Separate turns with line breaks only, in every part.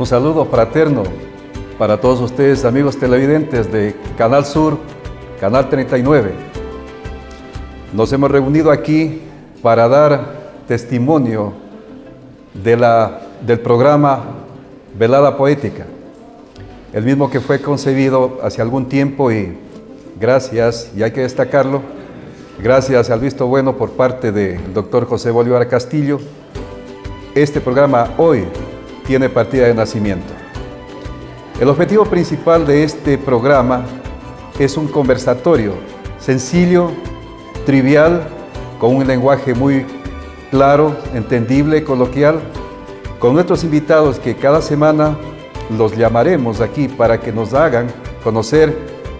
Un saludo fraterno para todos ustedes, amigos televidentes de Canal Sur, Canal 39. Nos hemos reunido aquí para dar testimonio del programa Velada Poética, el mismo que fue concebido hace algún tiempo y gracias, y hay que destacarlo, gracias al visto bueno por parte del doctor José Bolívar Castillo, este programa hoy tiene partida de nacimiento. El objetivo principal de este programa es un conversatorio sencillo, trivial, con un lenguaje muy claro, entendible, coloquial, con nuestros invitados que cada semana los llamaremos aquí para que nos hagan conocer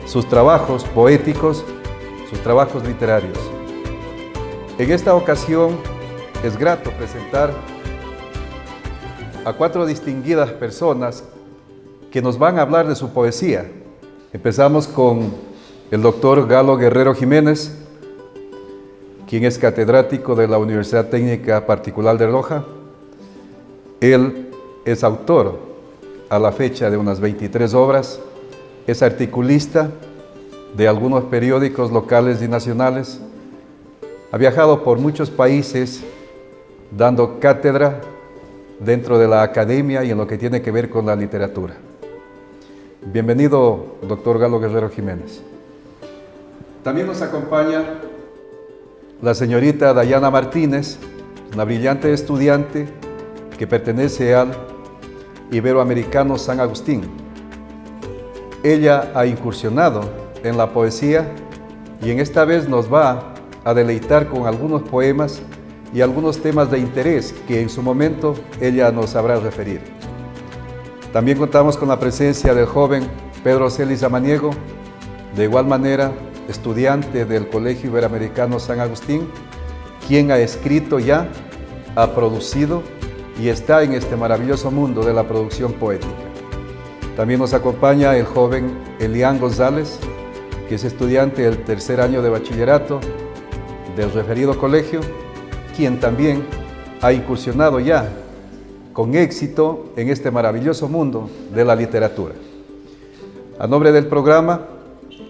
sus trabajos poéticos, sus trabajos literarios. En esta ocasión es grato presentar a 4 distinguidas personas que nos van a hablar de su poesía. Empezamos con el doctor Galo Guerrero Jiménez, quien es catedrático de la Universidad Técnica Particular de Loja. Él es autor a la fecha de unas 23 obras, es articulista de algunos periódicos locales y nacionales, ha viajado por muchos países dando cátedra dentro de la academia y en lo que tiene que ver con la literatura. Bienvenido, doctor Galo Guerrero Jiménez. También nos acompaña la señorita Dayana Martínez, una brillante estudiante que pertenece al Iberoamericano San Agustín. Ella ha incursionado en la poesía y en esta vez nos va a deleitar con algunos poemas y algunos temas de interés que en su momento ella nos sabrá referir. También contamos con la presencia del joven Pedro Celis Samaniego, de igual manera estudiante del Colegio Iberoamericano San Agustín, quien ha escrito ya, ha producido y está en este maravilloso mundo de la producción poética. También nos acompaña el joven Elian González, que es estudiante del tercer año de bachillerato del referido colegio, quien también ha incursionado ya con éxito en este maravilloso mundo de la literatura. A nombre del programa,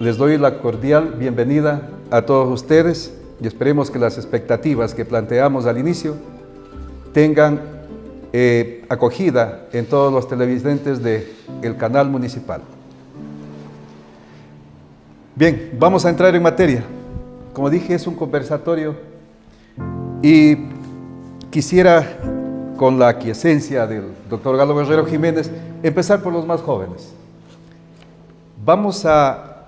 les doy la cordial bienvenida a todos ustedes y esperemos que las expectativas que planteamos al inicio tengan acogida en todos los televidentes del canal municipal. Bien, vamos a entrar en materia. Como dije, es un conversatorio y quisiera, con la aquiescencia del doctor Galo Guerrero Jiménez, empezar por los más jóvenes. Vamos a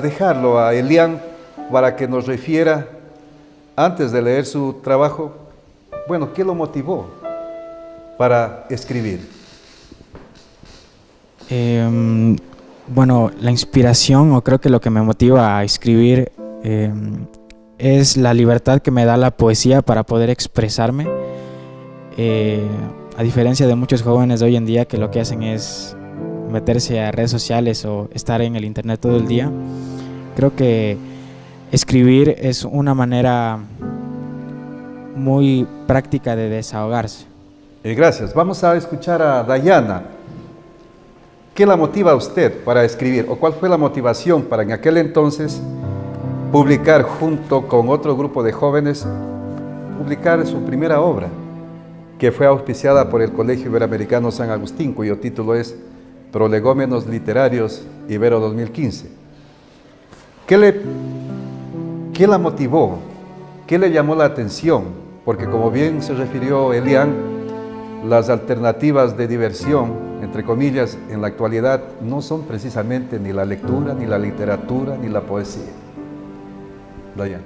dejarlo a Elian para que nos refiera, antes de leer su trabajo, bueno, ¿qué lo motivó para escribir?
Bueno, la inspiración, o creo que lo que me motiva a escribir es la libertad que me da la poesía para poder expresarme. A diferencia de muchos jóvenes de hoy en día que lo que hacen es meterse a redes sociales o estar en el internet todo el día, creo que escribir es una manera muy práctica de desahogarse.
Gracias. Vamos a escuchar a Dayana. ¿Qué la motiva a usted para escribir? ¿O cuál fue la motivación para en aquel entonces publicar junto con otro grupo de jóvenes, publicar su primera obra, que fue auspiciada por el Colegio Iberoamericano San Agustín, cuyo título es Prolegómenos Literarios Ibero 2015? ¿Qué la motivó? ¿Qué le llamó la atención? Porque como bien se refirió Elian, las alternativas de diversión, entre comillas, en la actualidad no son precisamente ni la lectura, ni la literatura, ni la poesía. Dayana.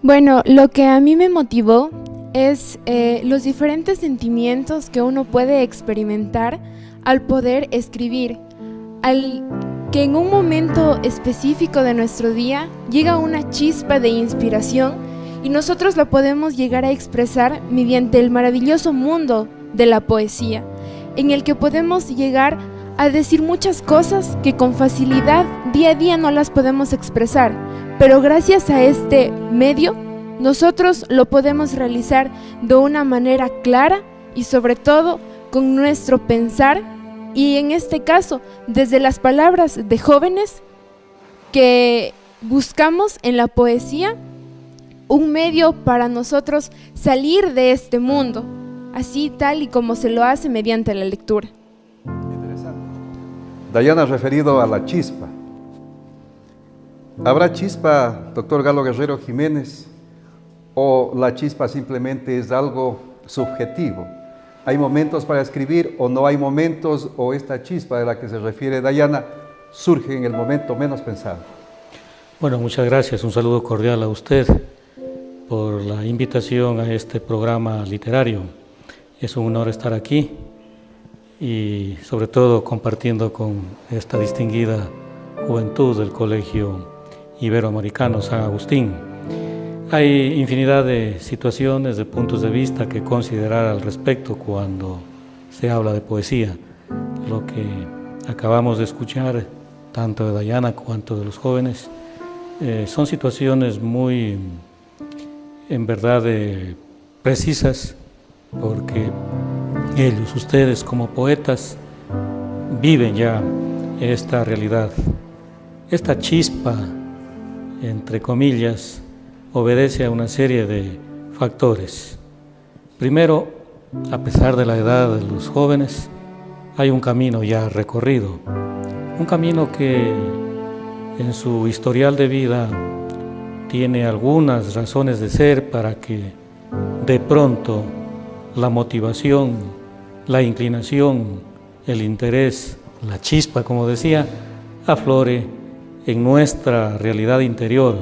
Bueno, lo que a mí me motivó es los diferentes sentimientos que uno puede experimentar al poder escribir, al que en un momento específico de nuestro día llega una chispa de inspiración y nosotros la podemos llegar a expresar mediante el maravilloso mundo de la poesía, en el que podemos llegar a decir muchas cosas que con facilidad día a día no las podemos expresar, pero gracias a este medio nosotros lo podemos realizar de una manera clara y sobre todo con nuestro pensar y en este caso desde las palabras de jóvenes que buscamos en la poesía un medio para nosotros salir de este mundo, así tal y como se lo hace mediante la lectura.
Interesante. Dayana ha referido a la chispa. ¿Habrá chispa, doctor Galo Guerrero Jiménez, o la chispa simplemente es algo subjetivo? ¿Hay momentos para escribir o no hay momentos, o esta chispa de la que se refiere Dayana surge en el momento menos pensado?
Bueno, muchas gracias. Un saludo cordial a usted por la invitación a este programa literario. Es un honor estar aquí y sobre todo compartiendo con esta distinguida juventud del Colegio Iberoamericano San Agustín. Hay infinidad de situaciones, de puntos de vista que considerar al respecto cuando se habla de poesía. Lo que acabamos de escuchar, tanto de Dayana cuanto de los jóvenes, son situaciones muy, en verdad, precisas, porque ellos, ustedes como poetas, viven ya esta realidad. Esta chispa, entre comillas, obedece a una serie de factores. Primero, a pesar de la edad de los jóvenes, hay un camino ya recorrido, un camino que en su historial de vida tiene algunas razones de ser para que de pronto la motivación, la inclinación, el interés, la chispa, como decía, aflore en nuestra realidad interior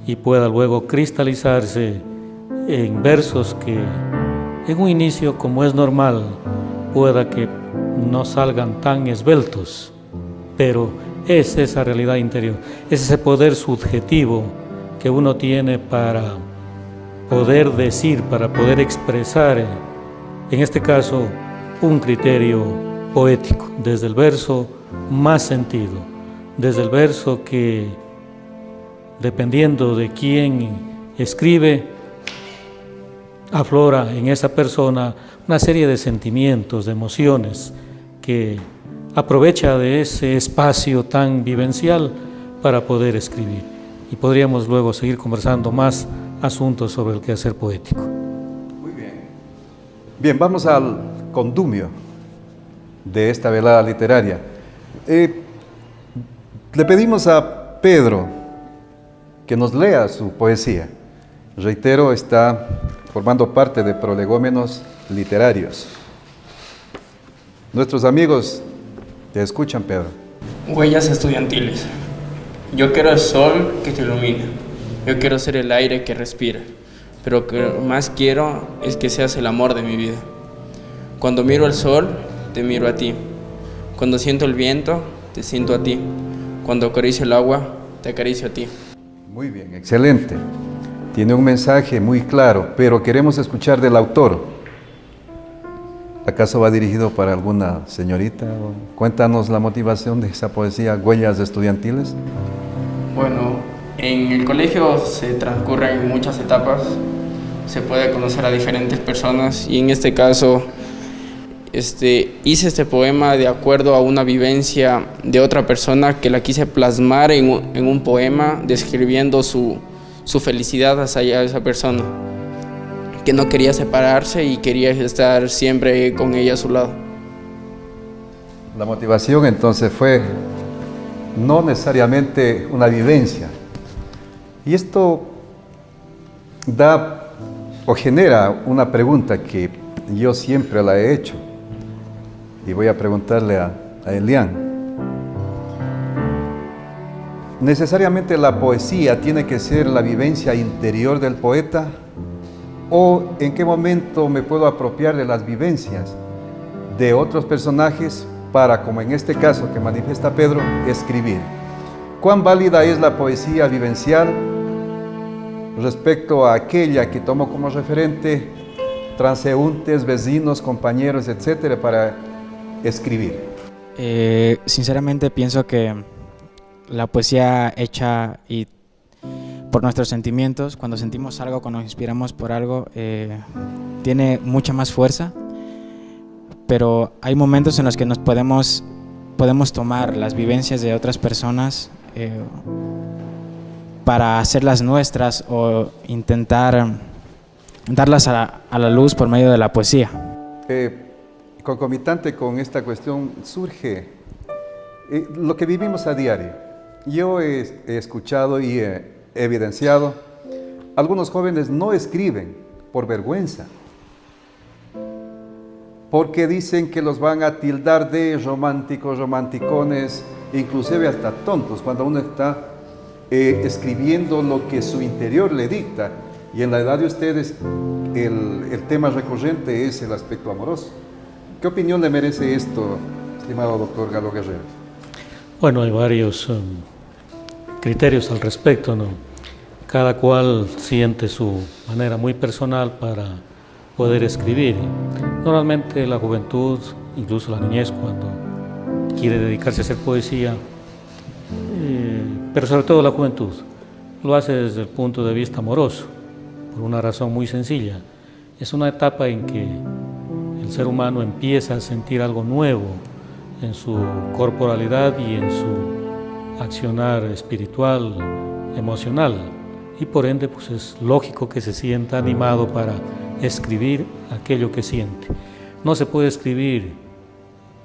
y pueda luego cristalizarse en versos que en un inicio, como es normal, pueda que no salgan tan esbeltos, pero es esa realidad interior, es ese poder subjetivo que uno tiene para poder decir, para poder expresar, en este caso, un criterio poético, desde el verso más sentido, desde el verso que, dependiendo de quién escribe, aflora en esa persona una serie de sentimientos, de emociones, que aprovecha de ese espacio tan vivencial para poder escribir. Y podríamos luego seguir conversando más asuntos sobre el quehacer poético.
Muy bien. Bien, vamos al condumio de esta velada literaria. Le pedimos a Pedro que nos lea su poesía. Reitero, está formando parte de Prolegómenos Literarios. Nuestros amigos te escuchan, Pedro.
Huellas estudiantiles. Yo quiero el sol que te ilumina. Yo quiero ser el aire que respira. Pero lo que más quiero es que seas el amor de mi vida. Cuando miro el sol, te miro a ti. Cuando siento el viento, te siento a ti. Cuando acaricio el agua, te acaricio a ti.
Muy bien, excelente. Tiene un mensaje muy claro, pero queremos escuchar del autor. ¿Acaso va dirigido para alguna señorita? Cuéntanos la motivación de esa poesía, Huellas Estudiantiles.
Bueno, en el colegio se transcurren muchas etapas, se puede conocer a diferentes personas y en este caso hice este poema de acuerdo a una vivencia de otra persona que la quise plasmar en un poema describiendo su felicidad hacia esa persona, que no quería separarse y quería estar siempre con ella a su lado.
La motivación entonces fue no necesariamente una vivencia. Y esto da o genera una pregunta que yo siempre la he hecho y voy a preguntarle a Elian. ¿Necesariamente la poesía tiene que ser la vivencia interior del poeta? ¿O en qué momento me puedo apropiar de las vivencias de otros personajes para, como en este caso que manifiesta Pedro, escribir? ¿Cuán válida es la poesía vivencial respecto a aquella que tomo como referente transeúntes, vecinos, compañeros, etcétera, para escribir?
Sinceramente pienso que la poesía hecha y por nuestros sentimientos, cuando sentimos algo, cuando nos inspiramos por algo, tiene mucha más fuerza, pero hay momentos en los que nos podemos tomar las vivencias de otras personas para hacerlas nuestras o intentar darlas a la luz por medio de la poesía.
Concomitante con esta cuestión surge lo que vivimos a diario. Yo he escuchado y he evidenciado, algunos jóvenes no escriben por vergüenza, porque dicen que los van a tildar de románticos, romanticones, inclusive hasta tontos, cuando uno está escribiendo lo que su interior le dicta. Y en la edad de ustedes el tema recurrente es el aspecto amoroso. ¿Qué opinión le merece esto, estimado doctor Galo Guerrero?
Bueno, hay varios criterios al respecto, ¿no? Cada cual siente su manera muy personal para poder escribir. Normalmente la juventud, incluso la niñez, cuando quiere dedicarse a hacer poesía, pero sobre todo la juventud, lo hace desde el punto de vista amoroso, por una razón muy sencilla. Es una etapa en que el ser humano empieza a sentir algo nuevo en su corporalidad y en su accionar espiritual, emocional, y por ende pues es lógico que se sienta animado para escribir aquello que siente. No se puede escribir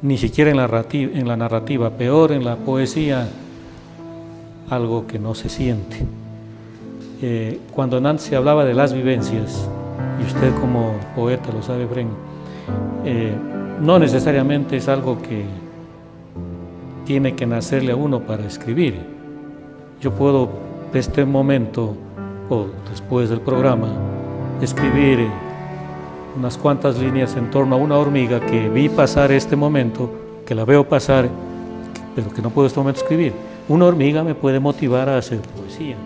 ni siquiera en la narrativa, peor en la poesía, algo que no se siente. Cuando antes se hablaba de las vivencias, y usted como poeta lo sabe, Bren, no necesariamente es algo que tiene que nacerle a uno para escribir. Yo puedo, de este momento o después del programa, escribir unas cuantas líneas en torno a una hormiga que vi pasar este momento, que la veo pasar, pero que no puedo en este momento escribir. Una hormiga me puede motivar a hacer poesía.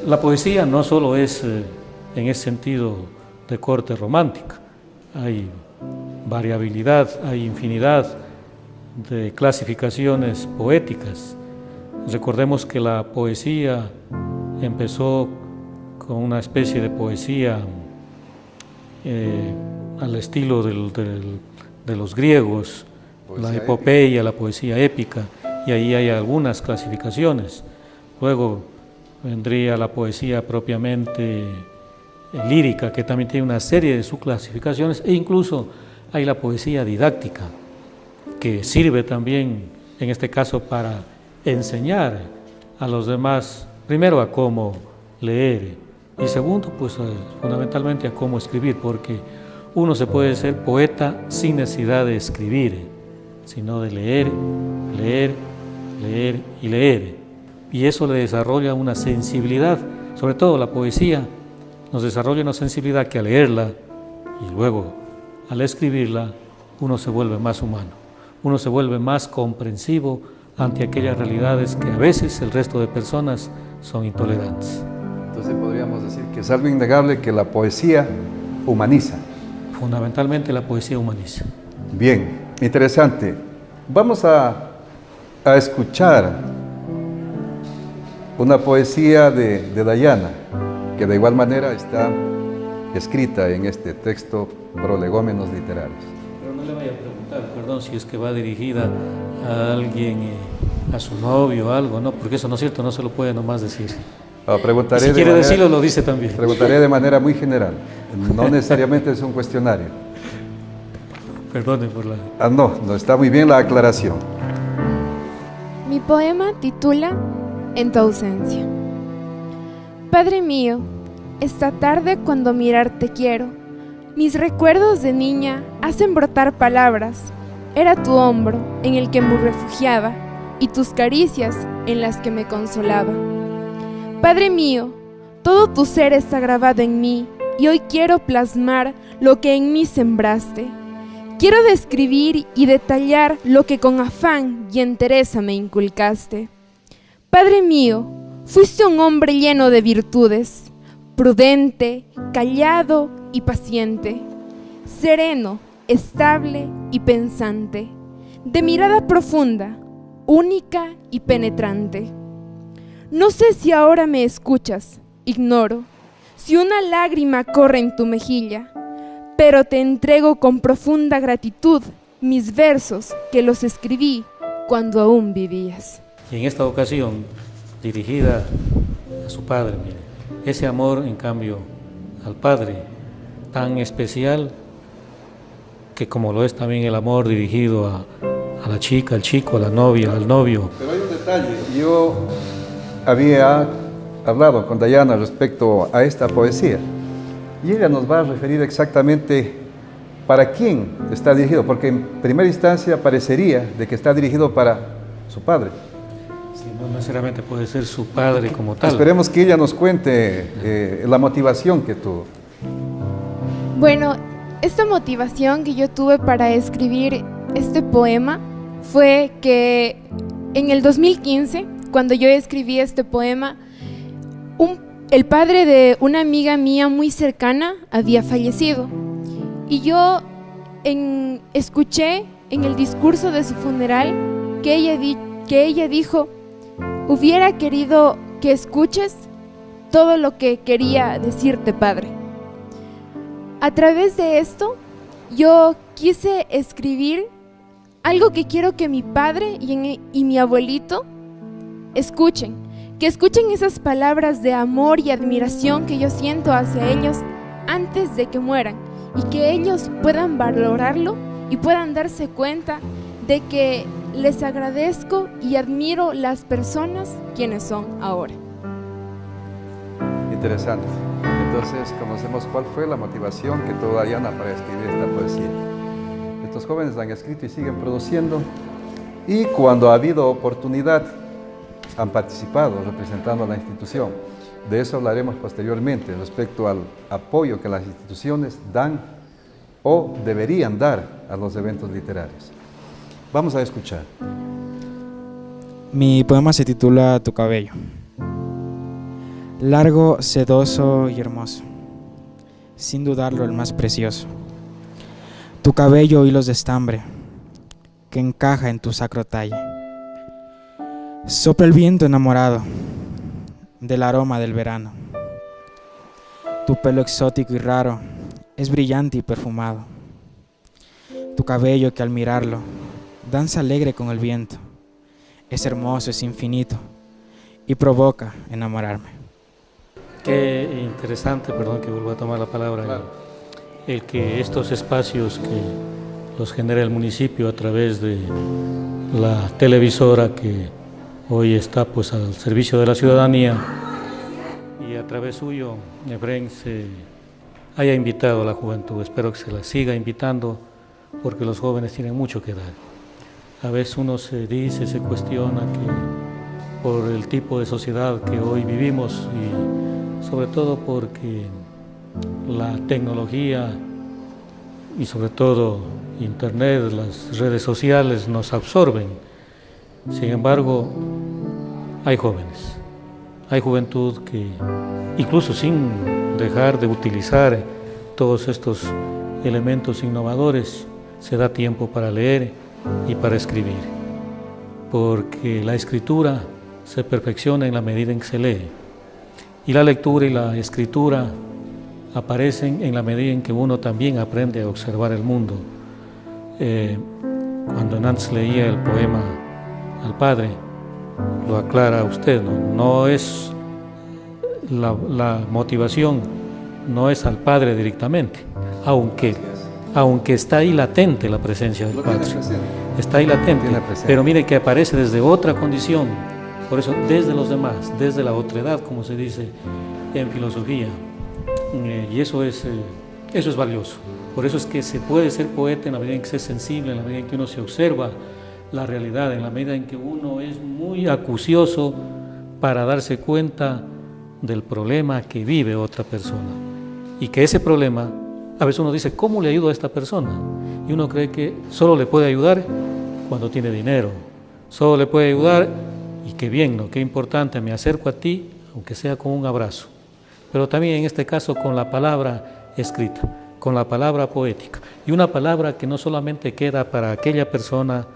La poesía no solo es en ese sentido de corte romántica, hay variabilidad, hay infinidad de clasificaciones poéticas. Recordemos que la poesía empezó con una especie de poesía al estilo de los griegos, la epopeya, la poesía épica, y ahí hay algunas clasificaciones. Luego vendría la poesía propiamente lírica, que también tiene una serie de subclasificaciones, e incluso hay la poesía didáctica, que sirve también, en este caso, para enseñar a los demás, primero a cómo leer, y segundo, pues fundamentalmente a cómo escribir, porque uno se puede ser poeta sin necesidad de escribir, sino de leer, leer, leer y leer, y eso le desarrolla una sensibilidad, sobre todo la poesía nos desarrolla una sensibilidad que al leerla y luego al escribirla uno se vuelve más humano, uno se vuelve más comprensivo ante aquellas realidades que a veces el resto de personas son intolerantes.
Entonces podríamos decir que es algo innegable que la poesía humaniza.
Fundamentalmente la poesía humaniza.
Bien, interesante. Vamos a escuchar una poesía de Dayana, que de igual manera está escrita en este texto Prolegómenos Literarios.
Pero no le vaya a preguntar, perdón, si es que va dirigida a alguien, a su novio o algo, ¿no? Porque eso no es cierto, no se lo puede nomás decir.
Preguntaré
si quiere decirlo, lo dice también.
Preguntaré de manera muy general, no necesariamente es un cuestionario.
Perdone por la...
No, está muy bien la aclaración.
Mi poema titula En tu ausencia. Padre mío, esta tarde cuando mirarte quiero, mis recuerdos de niña hacen brotar palabras. Era tu hombro en el que me refugiaba y tus caricias en las que me consolaba. Padre mío, todo tu ser está grabado en mí y hoy quiero plasmar lo que en mí sembraste. Quiero describir y detallar lo que con afán y entereza me inculcaste. Padre mío, fuiste un hombre lleno de virtudes, prudente, callado y paciente, sereno, estable y pensante, de mirada profunda, única y penetrante. No sé si ahora me escuchas, ignoro, si una lágrima corre en tu mejilla, pero te entrego con profunda gratitud mis versos que los escribí cuando aún vivías.
Y en esta ocasión, dirigida a su padre, mire, ese amor, en cambio, al padre, tan especial, que como lo es también el amor dirigido a la chica, al chico, a la novia, al novio.
Pero hay un detalle. Yo había hablado con Dayana respecto a esta poesía y ella nos va a referir exactamente para quién está dirigido, porque en primera instancia parecería de que está dirigido para su padre.
Sí, no necesariamente puede ser su padre como tal.
Esperemos que ella nos cuente la motivación que tuvo.
Bueno, esta motivación que yo tuve para escribir este poema fue que en el 2015, cuando yo escribí este poema, el padre de una amiga mía muy cercana había fallecido. Y yo escuché en el discurso de su funeral que ella dijo: hubiera querido que escuches todo lo que quería decirte, padre. A través de esto, yo quise escribir algo que quiero que mi padre y mi abuelito escuchen. Que escuchen esas palabras de amor y admiración que yo siento hacia ellos antes de que mueran. Y que ellos puedan valorarlo y puedan darse cuenta de que les agradezco y admiro las personas quienes son ahora.
Interesante. Entonces conocemos cuál fue la motivación que tuvo Dayana para escribir esta poesía. Estos jóvenes han escrito y siguen produciendo, y cuando ha habido oportunidad han participado representando a la institución. De eso hablaremos posteriormente respecto al apoyo que las instituciones dan o deberían dar a los eventos literarios. Vamos a escuchar.
Mi poema se titula Tu cabello. Largo, sedoso y hermoso, sin dudarlo el más precioso. Tu cabello hilos de estambre, que encaja en tu sacro talle. Sopla el viento enamorado del aroma del verano. Tu pelo exótico y raro es brillante y perfumado. Tu cabello que al mirarlo danza alegre con el viento. Es hermoso, es infinito y provoca enamorarme.
Qué interesante, perdón que vuelva a tomar la palabra,
Claro.
el que estos espacios que los genera el municipio a través de la televisora que hoy está pues al servicio de la ciudadanía, y a través suyo Efraín se haya invitado a la juventud. Espero que se la siga invitando, porque los jóvenes tienen mucho que dar. A veces uno se dice, se cuestiona que por el tipo de sociedad que hoy vivimos, y sobre todo porque la tecnología y sobre todo internet, las redes sociales nos absorben. Sin embargo, hay jóvenes, hay juventud que incluso sin dejar de utilizar todos estos elementos innovadores, se da tiempo para leer y para escribir, porque la escritura se perfecciona en la medida en que se lee, y la lectura y la escritura aparecen en la medida en que uno también aprende a observar el mundo. Cuando Nantes leía el poema al padre, lo aclara usted, no es la motivación, no es al padre directamente, aunque está ahí latente la presencia del padre, está ahí latente, pero mire que aparece desde otra condición, por eso desde los demás, desde la otredad, como se dice en filosofía, y eso es valioso. Por eso es que se puede ser poeta en la medida en que se es sensible, en la medida en que uno se observa la realidad, en la medida en que uno es muy acucioso para darse cuenta del problema que vive otra persona, y que ese problema, a veces uno dice, ¿cómo le ayudo a esta persona? Y uno cree que solo le puede ayudar cuando tiene dinero, solo le puede ayudar, y qué bien, ¿no? Qué importante, me acerco a ti, aunque sea con un abrazo, pero también en este caso con la palabra escrita, con la palabra poética, y una palabra que no solamente queda para aquella persona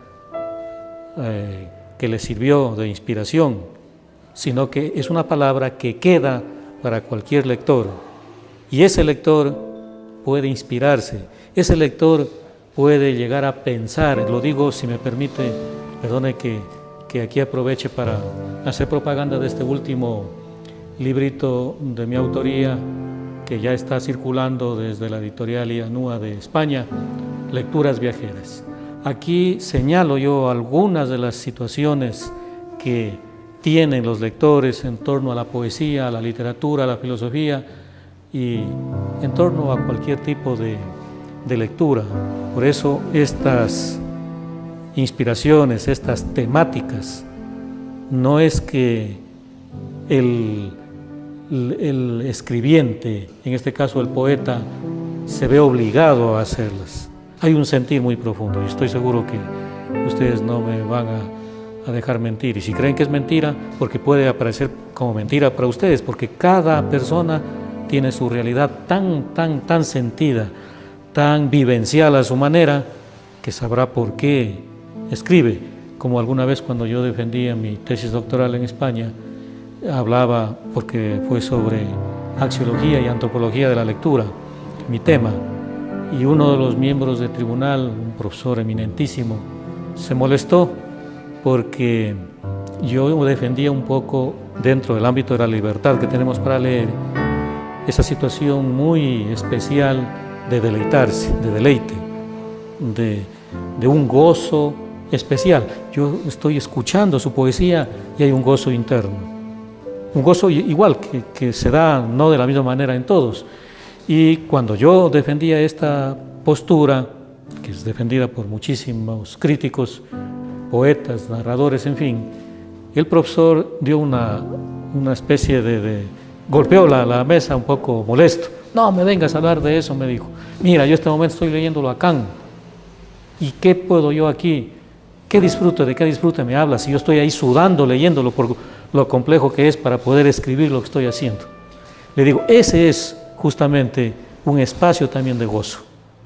que le sirvió de inspiración, sino que es una palabra que queda para cualquier lector, y ese lector puede inspirarse, ese lector puede llegar a pensar. Lo digo, si me permite, perdone que aquí aproveche para hacer propaganda de este último librito de mi autoría, que ya está circulando desde la editorial IANUA de España, Lecturas Viajeras. Aquí señalo yo algunas de las situaciones que tienen los lectores en torno a la poesía, a la literatura, a la filosofía y en torno a cualquier tipo de lectura. Por eso estas inspiraciones, estas temáticas, no es que el escribiente, en este caso el poeta, se ve obligado a hacerlas. Hay un sentir muy profundo y estoy seguro que ustedes no me van a dejar mentir. Y si creen que es mentira, porque puede aparecer como mentira para ustedes, porque cada persona tiene su realidad tan sentida, tan vivencial a su manera, que sabrá por qué escribe. Como alguna vez cuando yo defendía mi tesis doctoral en España, hablaba, porque fue sobre axiología y antropología de la lectura, mi tema, y uno de los miembros del tribunal, un profesor eminentísimo, se molestó porque yo defendía un poco, dentro del ámbito de la libertad que tenemos para leer, esa situación muy especial de deleitarse, de deleite, de un gozo especial. Yo estoy escuchando su poesía y hay un gozo interno, un gozo igual que se da no de la misma manera en todos. Y cuando yo defendía esta postura, que es defendida por muchísimos críticos, poetas, narradores, en fin, el profesor dio una especie golpeó la mesa un poco molesto. No me vengas a hablar de eso, me dijo. Mira, yo en este momento estoy leyendo Lacan. ¿Y qué puedo yo aquí? ¿De qué disfrute me hablas? Si yo estoy ahí sudando, leyéndolo por lo complejo que es para poder escribir lo que estoy haciendo. Le digo, ese es justamente un espacio también de gozo.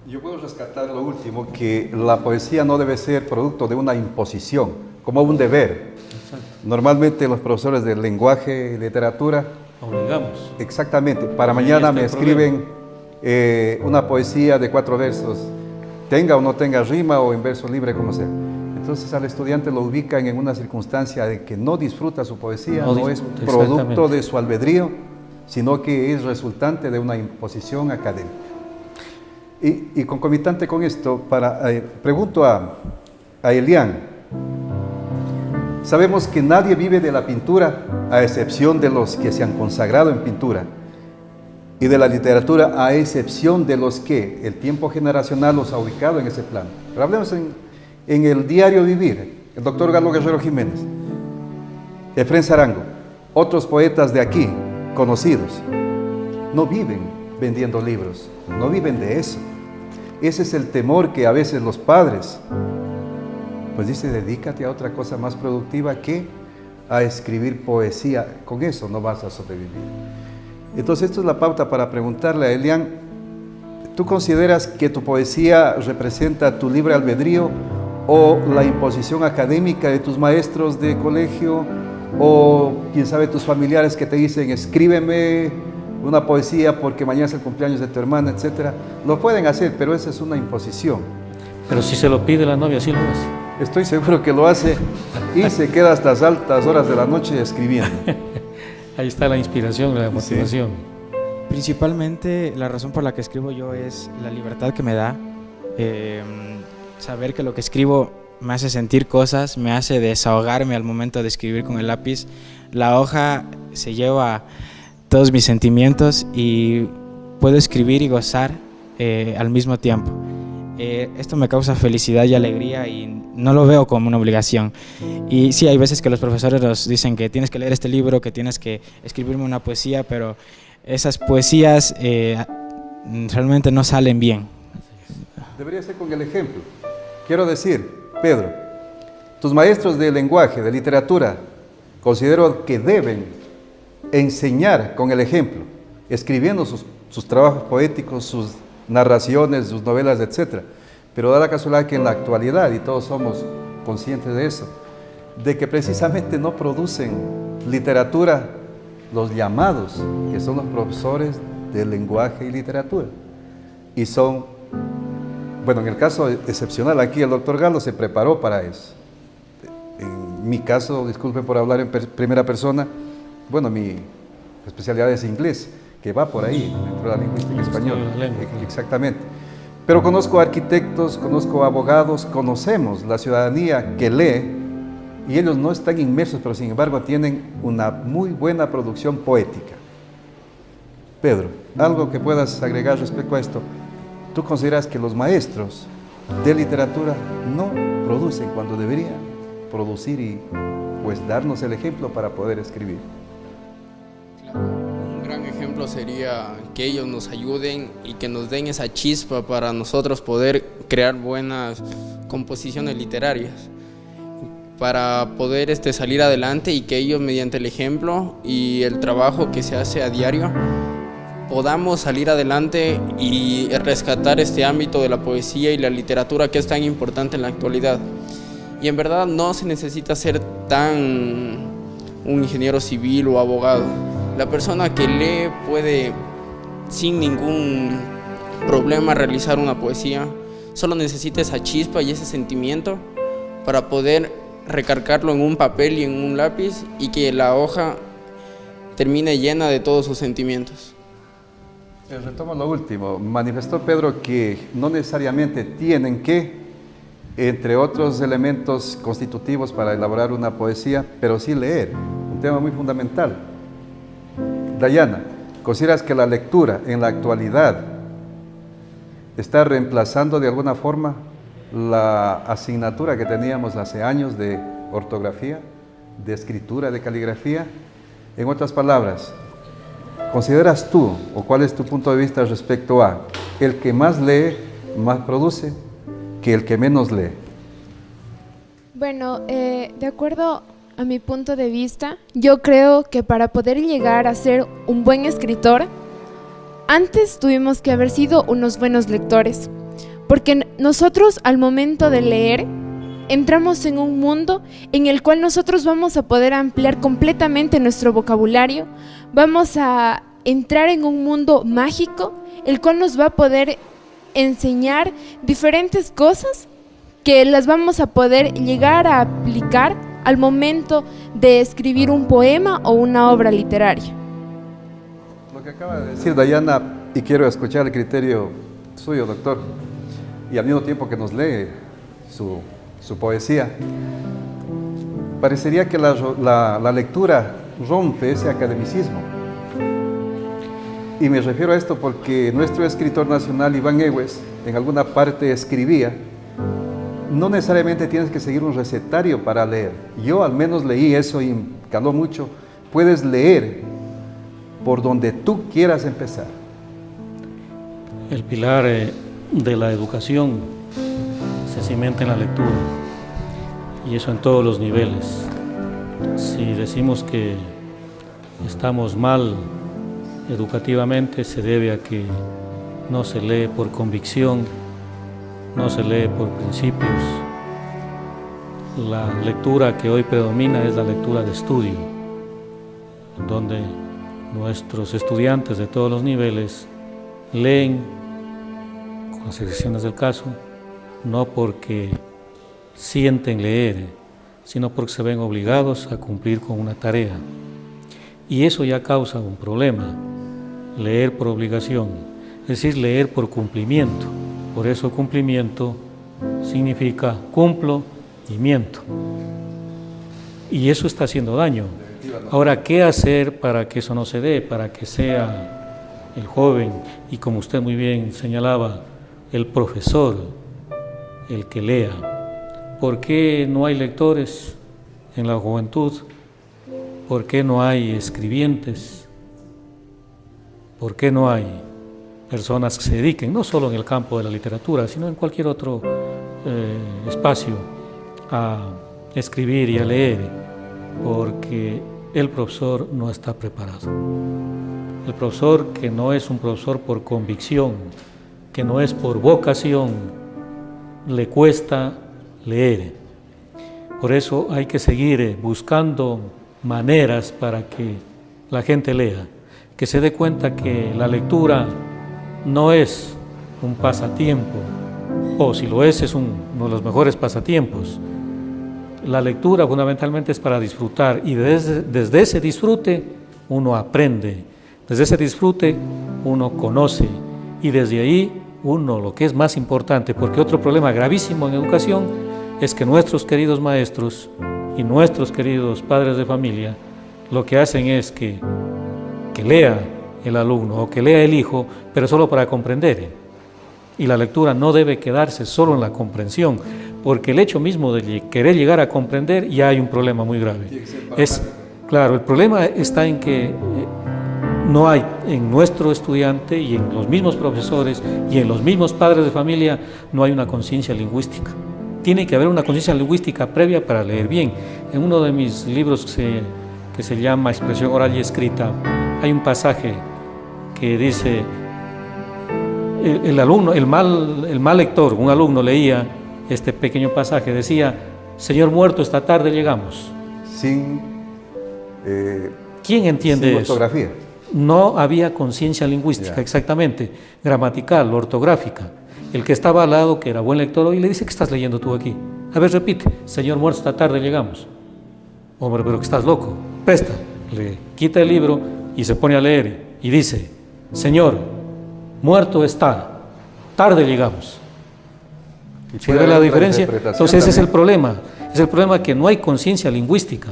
Yo puedo rescatar lo último, que la poesía no debe ser producto de una imposición, como un deber. Exacto. Normalmente los profesores de lenguaje y literatura
obligamos.
Exactamente. Para mañana me escriben una poesía de 4 versos, tenga o no tenga rima o en verso libre, como sea. Entonces al estudiante lo ubican en una circunstancia de que no disfruta su poesía, no es producto de su albedrío, sino que es resultante de una imposición académica. Y concomitante con esto, pregunto a Elian, sabemos que nadie vive de la pintura, a excepción de los que se han consagrado en pintura, y de la literatura, a excepción de los que el tiempo generacional los ha ubicado en ese plano. Pero hablemos en el diario vivir, el doctor Galo Guerrero Jiménez, Efrén Sarango, otros poetas de aquí, conocidos, no viven vendiendo libros, no viven de eso. Ese es el temor que a veces los padres, pues dice, dedícate a otra cosa más productiva que a escribir poesía, con eso no vas a sobrevivir. Entonces esto es la pauta para preguntarle a Elian, ¿tú consideras que tu poesía representa tu libre albedrío o la imposición académica de tus maestros de colegio o quién sabe tus familiares que te dicen escríbeme una poesía porque mañana es el cumpleaños de tu hermana, etcétera? Lo pueden hacer, pero esa es una imposición.
Pero si se lo pide la novia, sí lo hace.
Estoy seguro que lo hace y se queda hasta las altas horas de la noche escribiendo.
Ahí está la inspiración, la motivación.
Sí. Principalmente la razón por la que escribo yo es la libertad que me da, saber que lo que escribo me hace sentir cosas, me hace desahogarme al momento de escribir con el lápiz. La hoja se lleva todos mis sentimientos y puedo escribir y gozar al mismo tiempo. Esto me causa felicidad y alegría y no lo veo como una obligación. Y sí, hay veces que los profesores nos dicen que tienes que leer este libro, que tienes que escribirme una poesía, pero esas poesías realmente no salen bien.
Debería ser con el ejemplo. Quiero decir, Pedro, tus maestros de lenguaje, de literatura, considero que deben enseñar con el ejemplo, escribiendo sus trabajos poéticos, sus narraciones, sus novelas, etc. Pero da la casualidad que en la actualidad, y todos somos conscientes de eso, de que precisamente no producen literatura los llamados, que son los profesores de lenguaje y literatura. y son, bueno, en el caso excepcional aquí el doctor Galo se preparó para eso. En mi caso, disculpen por hablar en primera persona, bueno, mi especialidad es inglés, que va por ahí, dentro de la lingüística española. Exactamente. Pero conozco arquitectos, conozco abogados, conocemos la ciudadanía que lee y ellos no están inmersos, pero sin embargo tienen una muy buena producción poética. Pedro, algo que puedas agregar respecto a esto. ¿Tú consideras que los maestros de literatura no producen cuando deberían producir y pues darnos el ejemplo para poder escribir?
Un gran ejemplo sería que ellos nos ayuden y que nos den esa chispa para nosotros poder crear buenas composiciones literarias, para poder salir adelante y que ellos mediante el ejemplo y el trabajo que se hace a diario podamos salir adelante y rescatar este ámbito de la poesía y la literatura que es tan importante en la actualidad. Y en verdad no se necesita ser un ingeniero civil o abogado. La persona que lee puede sin ningún problema realizar una poesía, solo necesita esa chispa y ese sentimiento para poder recargarlo en un papel y en un lápiz y que la hoja termine llena de todos sus sentimientos.
Retomo lo último. Manifestó Pedro que no necesariamente tienen que, entre otros elementos constitutivos para elaborar una poesía, pero sí leer, un tema muy fundamental. Dayana, ¿consideras que la lectura en la actualidad está reemplazando de alguna forma la asignatura que teníamos hace años de ortografía, de escritura, de caligrafía? En otras palabras, ¿consideras tú, o cuál es tu punto de vista respecto a el que más lee, más produce, que el que menos lee?
Bueno, de acuerdo a mi punto de vista, yo creo que para poder llegar a ser un buen escritor, antes tuvimos que haber sido unos buenos lectores, porque nosotros al momento de leer entramos en un mundo en el cual nosotros vamos a poder ampliar completamente nuestro vocabulario, vamos a entrar en un mundo mágico, el cual nos va a poder enseñar diferentes cosas que las vamos a poder llegar a aplicar al momento de escribir un poema o una obra literaria.
Lo que acaba de decir Dayana, y quiero escuchar el criterio suyo, doctor, y al mismo tiempo que nos lee su poesía, parecería que la lectura rompe ese academicismo. Y me refiero a esto porque nuestro escritor nacional, Iván Egues, en alguna parte escribía: no necesariamente tienes que seguir un recetario para leer. Yo al menos leí eso y caló mucho. Puedes leer por donde tú quieras empezar.
El pilar de la educación se cimenta en la lectura, y eso en todos los niveles. Si decimos que estamos mal educativamente, se debe a que no se lee por convicción, no se lee por principios. La lectura que hoy predomina es la lectura de estudio, donde nuestros estudiantes de todos los niveles leen, con las excepciones del caso, no porque sienten leer, sino porque se ven obligados a cumplir con una tarea. Y eso ya causa un problema, leer por obligación, es decir, leer por cumplimiento. Por eso cumplimiento significa cumplo y miento. Y eso está haciendo daño. Ahora, ¿qué hacer para que eso no se dé? Para que sea el joven, y como usted muy bien señalaba, el profesor, el que lea. ¿Por qué no hay lectores en la juventud? ¿Por qué no hay escribientes? ¿Por qué no hay personas que se dediquen, no solo en el campo de la literatura, sino en cualquier otro espacio, a escribir y a leer? Porque el profesor no está preparado. El profesor que no es un profesor por convicción, que no es por vocación, le cuesta leer. Por eso hay que seguir buscando maneras para que la gente lea, que se dé cuenta que la lectura no es un pasatiempo, o si lo es uno de los mejores pasatiempos. La lectura fundamentalmente es para disfrutar, y desde ese disfrute uno aprende, desde ese disfrute uno conoce, y desde ahí uno, lo que es más importante, porque otro problema gravísimo en educación es que nuestros queridos maestros y nuestros queridos padres de familia lo que hacen es que lea el alumno o que lea el hijo, pero solo para comprender. Y la lectura no debe quedarse solo en la comprensión, porque el hecho mismo de querer llegar a comprender ya hay un problema muy grave. Claro, el problema está en que no hay en nuestro estudiante y en los mismos profesores y en los mismos padres de familia, no hay una conciencia lingüística. Tiene que haber una conciencia lingüística previa para leer bien. En uno de mis libros que se llama Expresión Oral y Escrita, hay un pasaje que dice, el mal lector, un alumno leía este pequeño pasaje, decía: Señor muerto, esta tarde llegamos. ¿Quién entiende eso?
Ortografía.
No había conciencia lingüística, exactamente, gramatical, ortográfica. El que estaba al lado, que era buen lector, hoy le dice: ¿qué estás leyendo tú aquí? A ver, repite: Señor muerto, esta tarde llegamos. Hombre, pero que estás loco, presta. Le quita el libro y se pone a leer y dice: Señor, muerto está, tarde llegamos. ¿Se ve la diferencia? Entonces ese es el problema. Es el problema, que no hay conciencia lingüística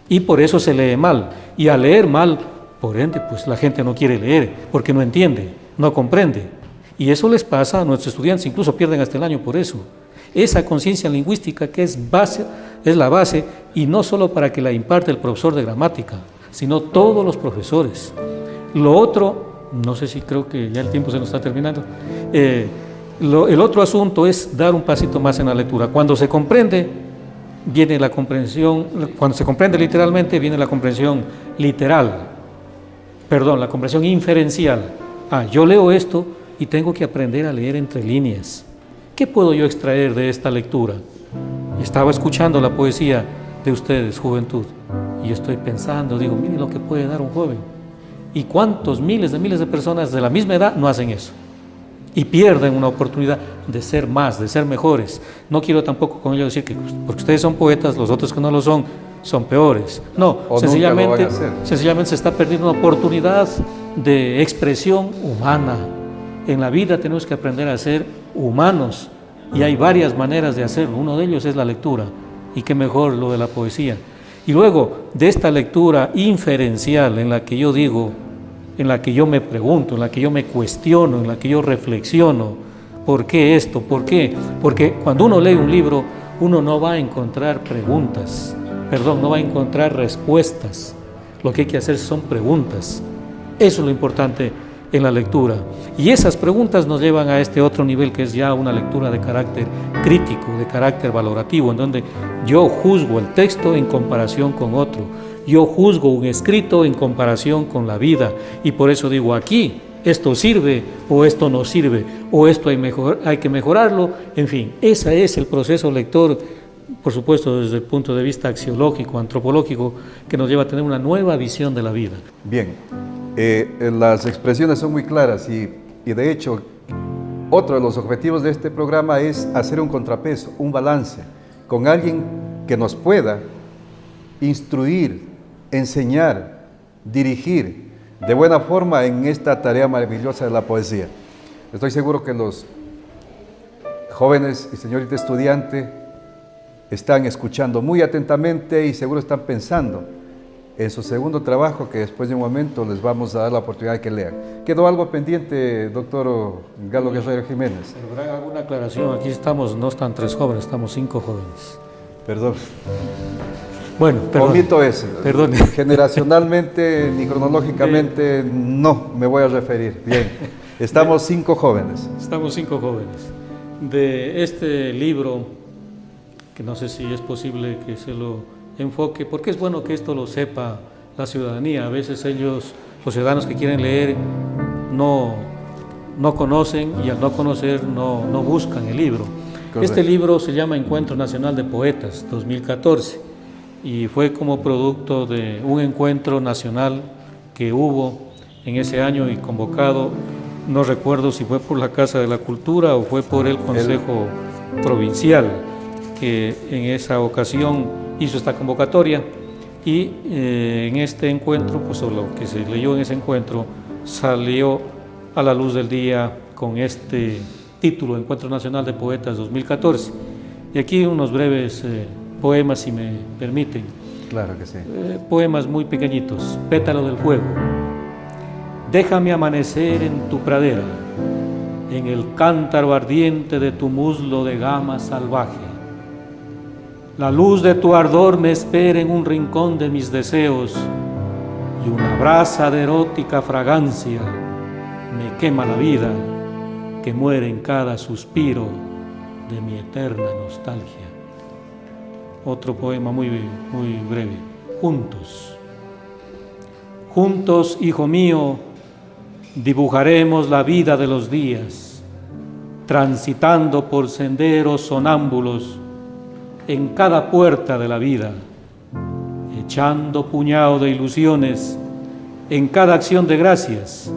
y por eso se lee mal. Y al leer mal, por ende, pues la gente no quiere leer porque no entiende, no comprende. Y eso les pasa a nuestros estudiantes, incluso pierden hasta el año por eso. Esa conciencia lingüística que es la base, y no solo para que la imparte el profesor de gramática, sino todos los profesores. Lo otro, no sé si creo que ya el tiempo se nos está terminando, el otro asunto es dar un pasito más en la lectura. Cuando se comprende, viene la comprensión, cuando se comprende literalmente, viene la comprensión la comprensión inferencial. Yo leo esto y tengo que aprender a leer entre líneas. ¿Qué puedo yo extraer de esta lectura? Estaba escuchando la poesía de ustedes, juventud, y estoy pensando, digo, miren lo que puede dar un joven. ¿Y cuántos miles de personas de la misma edad no hacen eso? Y pierden una oportunidad de ser más, de ser mejores. No quiero tampoco con ello decir que porque ustedes son poetas, los otros que no lo son peores. No, sencillamente se está perdiendo una oportunidad de expresión humana. En la vida tenemos que aprender a ser humanos, y hay varias maneras de hacerlo. Uno de ellos es la lectura, y qué mejor lo de la poesía. Y luego de esta lectura inferencial, en la que yo digo, en la que yo me pregunto, en la que yo me cuestiono, en la que yo reflexiono, ¿por qué esto? ¿Por qué? Porque cuando uno lee un libro, uno no va a encontrar no va a encontrar respuestas. Lo que hay que hacer son preguntas. Eso es lo importante en la lectura. Y esas preguntas nos llevan a este otro nivel, que es ya una lectura de carácter crítico, de carácter valorativo, en donde yo juzgo el texto en comparación con otro. Yo juzgo un escrito en comparación con la vida, y por eso digo, aquí esto sirve o esto no sirve, o esto hay que mejorarlo. En fin, ese es el proceso lector, por supuesto desde el punto de vista axiológico, antropológico, que nos lleva a tener una nueva visión de la vida.
Bien, las expresiones son muy claras, y de hecho otro de los objetivos de este programa es hacer un contrapeso, un balance con alguien que nos pueda instruir, enseñar, dirigir de buena forma en esta tarea maravillosa de la poesía. Estoy seguro que los jóvenes y señorita estudiante están escuchando muy atentamente y seguro están pensando en su segundo trabajo, que después de un momento les vamos a dar la oportunidad de que lean. ¿Quedó algo pendiente, doctor Galo Guerrero Jiménez?
¿Habrá alguna aclaración? Aquí no están 3 jóvenes, estamos 5 jóvenes.
Perdón.
Bueno, perdón.
Omito eso.
Perdón.
Generacionalmente ni cronológicamente no me voy a referir. Bien, estamos 5 jóvenes.
Estamos 5 jóvenes. De este libro, que no sé si es posible que se lo enfoque, porque es bueno que esto lo sepa la ciudadanía. A veces los ciudadanos que quieren leer, no conocen, y al no conocer no buscan el libro. Correcto. Este libro se llama Encuentro Nacional de Poetas 2014 y fue como producto de un encuentro nacional que hubo en ese año y convocado no recuerdo si fue por la Casa de la Cultura o fue por el Consejo Provincial, que en esa ocasión hizo esta convocatoria, y en este encuentro, pues o lo que se leyó en ese encuentro, salió a la luz del día con este título, Encuentro Nacional de Poetas 2014. Y aquí unos breves poemas, si me permiten.
Claro que sí.
Poemas muy pequeñitos. Pétalo del fuego. Déjame amanecer en tu pradera, en el cántaro ardiente de tu muslo de gama salvaje. La luz de tu ardor me espera en un rincón de mis deseos, y una brasa de erótica fragancia me quema la vida, que muere en cada suspiro de mi eterna nostalgia. Otro poema muy breve. Juntos. Juntos, hijo mío, dibujaremos la vida de los días, transitando por senderos sonámbulos en cada puerta de la vida, echando puñado de ilusiones en cada acción de gracias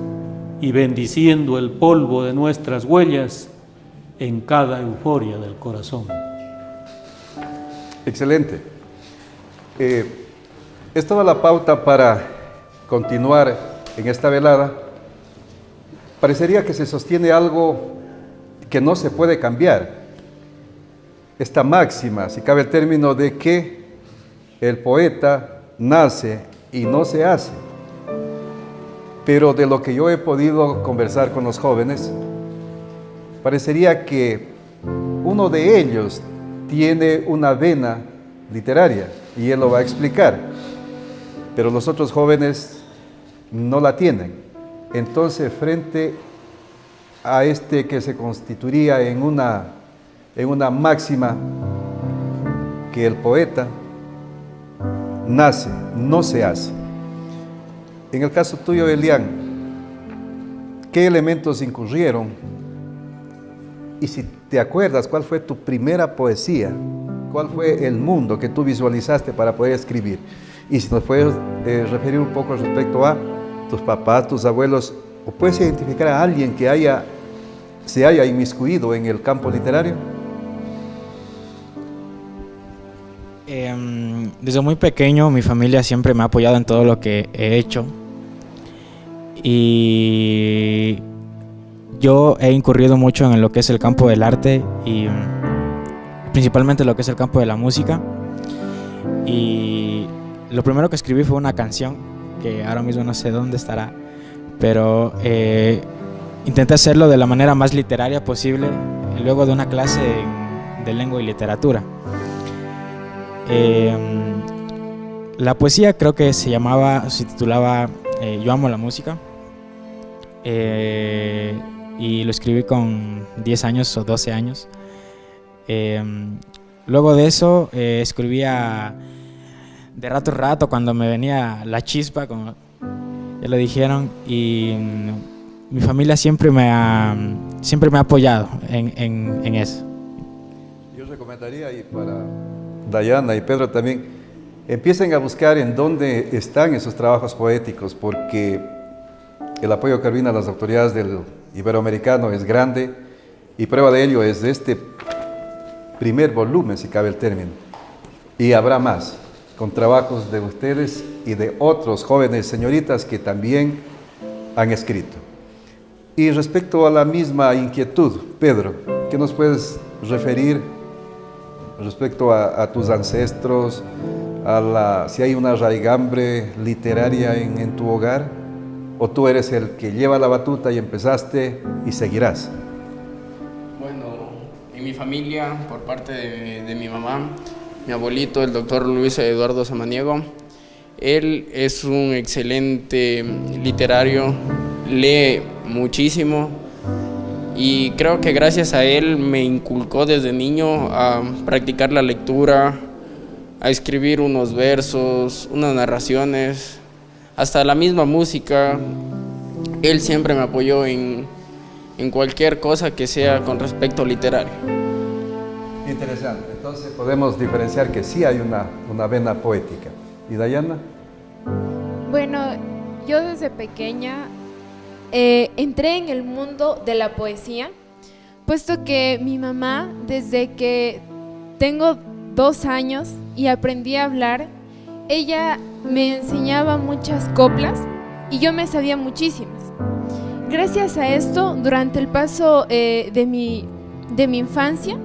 y bendiciendo el polvo de nuestras huellas en cada euforia del corazón.
Excelente. Es toda la pauta para continuar en esta velada. Parecería que se sostiene algo que no se puede cambiar. Esta máxima, si cabe el término, de que el poeta nace y no se hace. Pero de lo que yo he podido conversar con los jóvenes, parecería que uno de ellos tiene una vena literaria y él lo va a explicar, pero los otros jóvenes no la tienen. Entonces, frente a este que se constituiría en una máxima, que el poeta nace, no se hace. En el caso tuyo, Elian, ¿qué elementos incurrieron? Y si te acuerdas, ¿cuál fue tu primera poesía? ¿Cuál fue el mundo que tú visualizaste para poder escribir? Y si nos puedes referir un poco respecto a tus papás, tus abuelos, o puedes identificar a alguien que se haya inmiscuido en el campo literario.
Desde muy pequeño mi familia siempre me ha apoyado en todo lo que he hecho, y yo he incurrido mucho en lo que es el campo del arte y principalmente lo que es el campo de la música. Y lo primero que escribí fue una canción que ahora mismo no sé dónde estará, pero intenté hacerlo de la manera más literaria posible luego de una clase de lengua y literatura. La poesía creo que se titulaba Yo amo la música, y lo escribí con 10 años o 12 años. Luego de eso escribía de rato a rato cuando me venía la chispa, como ya lo dijeron, y mi familia siempre me ha apoyado en eso.
Yo recomendaría, y para Dayana y Pedro también, empiecen a buscar en dónde están esos trabajos poéticos, porque el apoyo que brindan las autoridades del Iberoamericano es grande, y prueba de ello es de este primer volumen, si cabe el término, y habrá más, con trabajos de ustedes y de otros jóvenes señoritas que también han escrito. Y respecto a la misma inquietud, Pedro, ¿qué nos puedes referir respecto a tus ancestros, si hay una raigambre literaria en tu hogar, o tú eres el que lleva la batuta y empezaste y seguirás?
Bueno, en mi familia, por parte de mi mamá, mi abuelito, el doctor Luis Eduardo Samaniego, él es un excelente literario, lee muchísimo, y creo que gracias a él me inculcó desde niño a practicar la lectura, a escribir unos versos, unas narraciones, hasta la misma música. Él siempre me apoyó en cualquier cosa que sea con respecto literario.
Interesante. Entonces podemos diferenciar que sí hay una vena poética. ¿Y Dayana?
Bueno, yo desde pequeña entré en el mundo de la poesía, puesto que mi mamá, desde que tengo 2 años y aprendí a hablar, ella me enseñaba muchas coplas y yo me sabía muchísimas. Gracias a esto, durante el paso de mi infancia,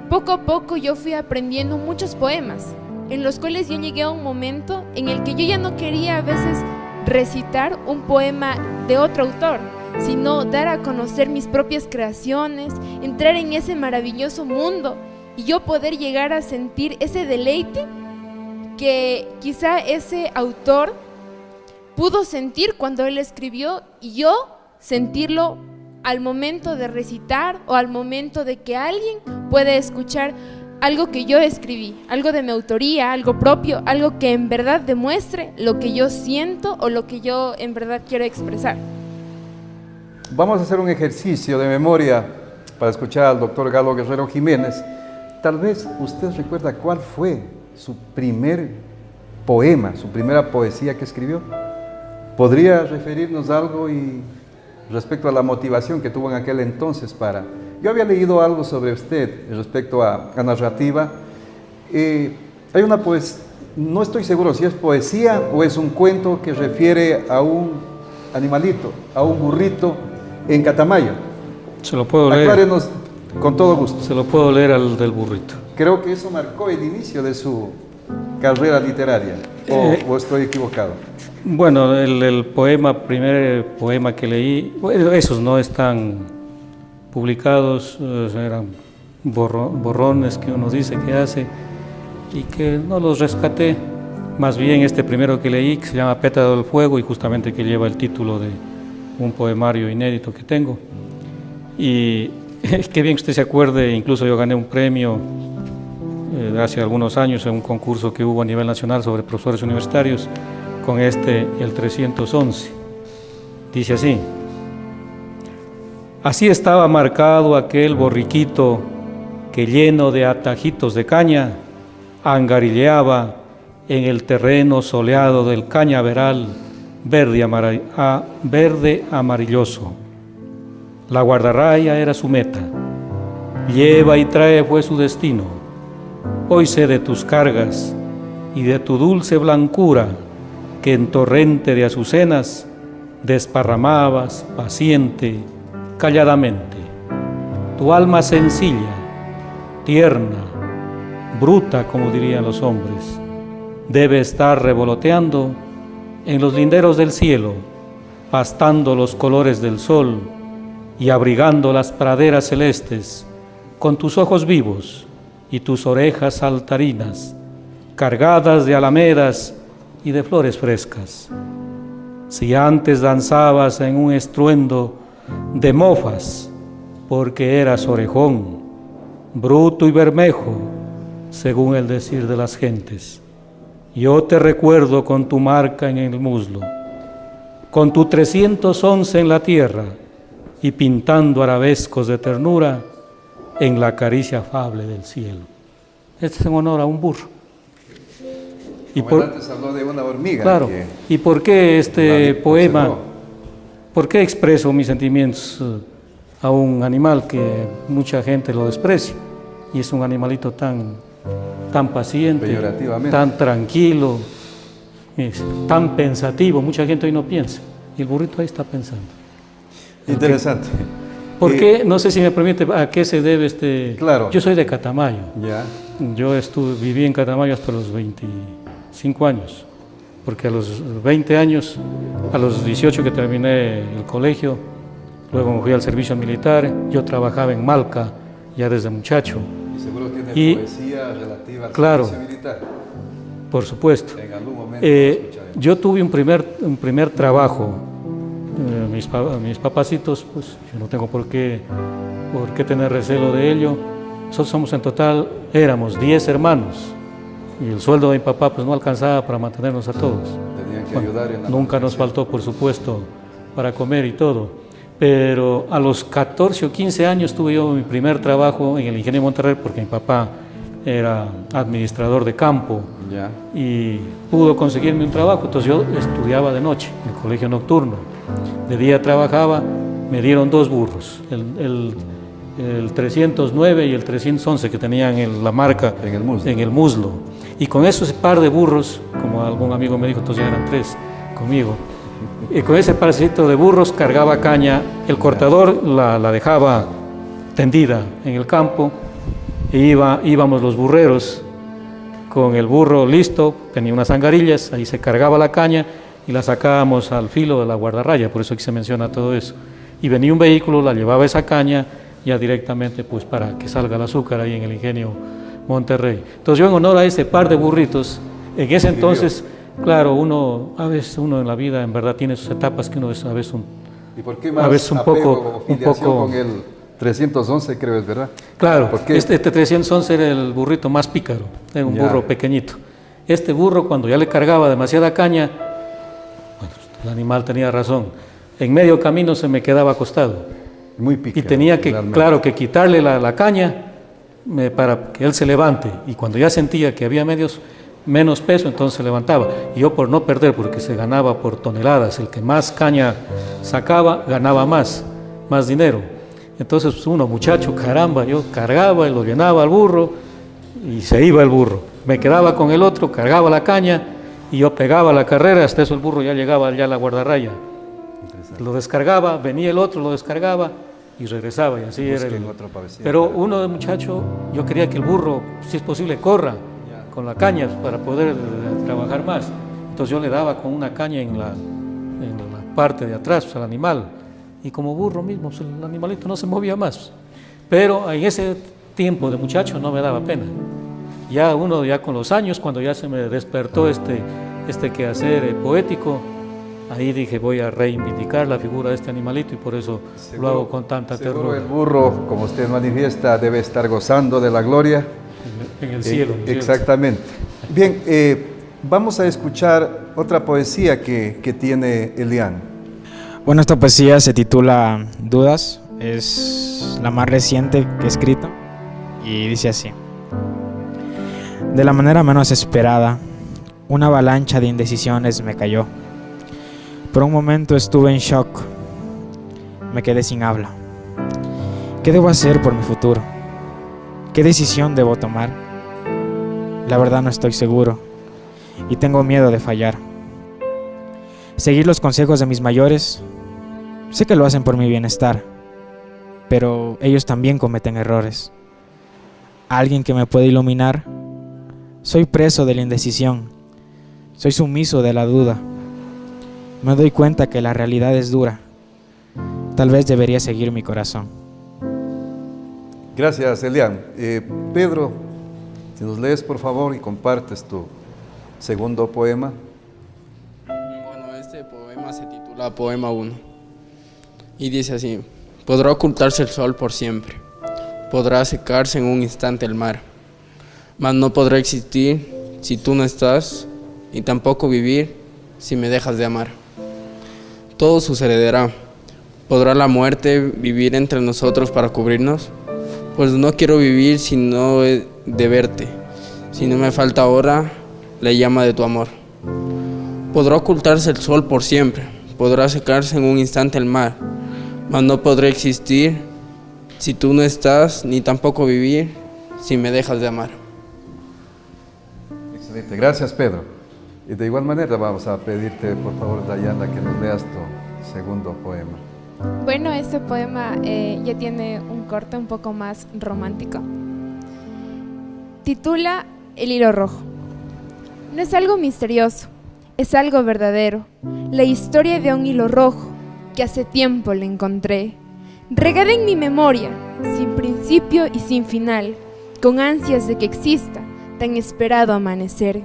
poco a poco yo fui aprendiendo muchos poemas, en los cuales yo llegué a un momento en el que yo ya no quería a veces recitar un poema de otro autor, sino dar a conocer mis propias creaciones, entrar en ese maravilloso mundo y yo poder llegar a sentir ese deleite que quizá ese autor pudo sentir cuando él escribió y yo sentirlo al momento de recitar o al momento de que alguien puede escuchar algo que yo escribí, algo de mi autoría, algo propio, algo que en verdad demuestre lo que yo siento o lo que yo en verdad quiero expresar.
Vamos a hacer un ejercicio de memoria para escuchar al doctor Galo Guerrero Jiménez. Tal vez usted recuerda cuál fue su primer poema, su primera poesía que escribió. ¿Podría referirnos algo y respecto a la motivación que tuvo en aquel entonces para... Yo había leído algo sobre usted respecto a narrativa. Hay una no estoy seguro si es poesía o es un cuento que refiere a un animalito, a un burrito en Catamayo.
Se lo puedo leer.
Aclárenos con todo gusto.
Se lo puedo leer al del burrito.
Creo que eso marcó el inicio de su carrera literaria, o estoy equivocado.
Bueno, el primer poema que leí, bueno, esos no están publicados, eran borrones que uno dice que hace y que no los rescaté. Más bien este primero que leí, que se llama Pétalo del Fuego y justamente que lleva el título de un poemario inédito que tengo. Y qué bien que usted se acuerde, incluso yo gané un premio hace algunos años en un concurso que hubo a nivel nacional sobre profesores universitarios con el 311. Dice así: así estaba marcado aquel borriquito que lleno de atajitos de caña angarilleaba en el terreno soleado del cañaveral verde amarilloso. La guardarraya era su meta, lleva y trae fue su destino. Hoy sé de tus cargas y de tu dulce blancura que en torrente de azucenas desparramabas paciente, calladamente. Tu alma sencilla, tierna, bruta, como dirían los hombres, debe estar revoloteando en los linderos del cielo, pastando los colores del sol y abrigando las praderas celestes con tus ojos vivos y tus orejas saltarinas, cargadas de alamedas y de flores frescas. Si antes danzabas en un estruendo de mofas, porque eras orejón, bruto y bermejo, según el decir de las gentes, yo te recuerdo con tu marca en el muslo, con tu 311 en la tierra y pintando arabescos de ternura en la caricia afable del cielo. Este es en honor a un burro.
Y antes habló de una hormiga.
Claro. ¿Y por qué este poema? ¿Por qué expreso mis sentimientos a un animal que mucha gente lo desprecia? Y es un animalito tan paciente, tan tranquilo, tan pensativo. Mucha gente hoy no piensa. Y el burrito ahí está pensando.
Interesante.
¿Por qué? No sé si me permite, ¿a qué se debe este...?
Claro.
Yo soy de Catamayo.
Ya.
Yo viví en Catamayo hasta los 25 años, porque a los 20 años, a los 18 que terminé el colegio, luego me fui al servicio militar, yo trabajaba en Malca ya desde muchacho.
Y seguro tiene poesía relativa al servicio militar.
Por supuesto.
En algún momento
yo tuve un primer trabajo. Mis papacitos, pues yo no tengo por qué tener recelo de ello. Nosotros somos en total, éramos 10 hermanos y el sueldo de mi papá pues no alcanzaba para mantenernos a todos.
Tenían que ayudar en la
nunca nos faltó, por supuesto, para comer y todo. Pero a los 14 o 15 años tuve yo mi primer trabajo en el Ingenio Monterrey porque mi papá era administrador de campo
Ya.
y pudo conseguirme un trabajo. Entonces yo estudiaba de noche en el colegio nocturno, de día trabajaba. Me dieron 2 burros, el 309 y el 311, que tenían la marca en el muslo. Y con esos par de burros, como algún amigo me dijo, entonces ya eran 3 conmigo, y con ese parcito de burros cargaba caña. El cortador la dejaba tendida en el campo, e íbamos los burreros con el burro listo, tenía unas angarillas, ahí se cargaba la caña y la sacábamos al filo de la guardarraya, por eso aquí se menciona todo eso. Y venía un vehículo, la llevaba esa caña ya directamente pues para que salga el azúcar ahí en el ingenio Monterrey. Entonces yo, en honor a ese par de burritos, en ese entonces, claro, a veces uno en la vida en verdad tiene sus etapas que uno es a veces
¿Y por qué más
un poco
con el 311, creo, es verdad?
Claro, este 311 era el burrito más pícaro, era un burro pequeñito. Este burro, cuando ya le cargaba demasiada caña, bueno, el animal tenía razón, en medio camino se me quedaba acostado.
Muy pícaro.
Y tenía que, claro, que quitarle la caña para que él se levante. Y cuando ya sentía que había menos peso, entonces se levantaba. Y yo, por no perder, porque se ganaba por toneladas, el que más caña sacaba ganaba más dinero. Entonces uno, muchacho, caramba, yo cargaba y lo llenaba al burro y se iba el burro. Me quedaba con el otro, cargaba la caña y yo pegaba la carrera, hasta eso el burro ya llegaba ya a la guardarraya. Lo descargaba, venía el otro, lo descargaba y regresaba, y así era. Pero uno de muchacho, yo quería que el burro, si es posible, corra con la caña para poder trabajar más. Entonces yo le daba con una caña en la parte de atrás, pues, al animal. Y como burro mismo, pues, el animalito no se movía más. Pero en ese tiempo de muchacho no me daba pena. Ya con los años, cuando ya se me despertó este quehacer poético, ahí dije, voy a reivindicar la figura de este animalito, y por eso lo hago con tanta ternura.
El burro, como usted manifiesta, debe estar gozando de la gloria.
En el cielo.
Exactamente. Bien, vamos a escuchar otra poesía que tiene Elian.
Bueno, esta poesía se titula Dudas, es la más reciente que he escrito y dice así: de la manera menos esperada, una avalancha de indecisiones me cayó. Por un momento estuve en shock, me quedé sin habla. ¿Qué debo hacer por mi futuro? ¿Qué decisión debo tomar? La verdad no estoy seguro y tengo miedo de fallar. Seguir los consejos de mis mayores, sé que lo hacen por mi bienestar, pero ellos también cometen errores. ¿Alguien que me puede iluminar? Soy preso de la indecisión, soy sumiso de la duda. Me doy cuenta que la realidad es dura. Tal vez debería seguir mi corazón.
Gracias, Elian. Pedro, si nos lees por favor y compartes tu segundo poema.
Bueno, este poema se titula Poema 1 y dice así: podrá ocultarse el sol por siempre, podrá secarse en un instante el mar, mas no podrá existir si tú no estás, y tampoco vivir si me dejas de amar. Todo sucederá. ¿Podrá la muerte vivir entre nosotros para cubrirnos? Pues no quiero vivir si no he de verte, si no me falta ahora la llama de tu amor. Podrá ocultarse el sol por siempre, podrá secarse en un instante el mar, mas no podré existir si tú no estás, ni tampoco vivir si me dejas de amar.
Excelente, gracias Pedro. Y de igual manera vamos a pedirte por favor, Dayana, que nos leas tu segundo poema.
Bueno, este poema ya tiene un corte un poco más romántico. Titula El hilo rojo. No es algo misterioso, es algo verdadero. La historia de un hilo rojo que hace tiempo le encontré, regada en mi memoria, sin principio y sin final, con ansias de que exista tan esperado amanecer.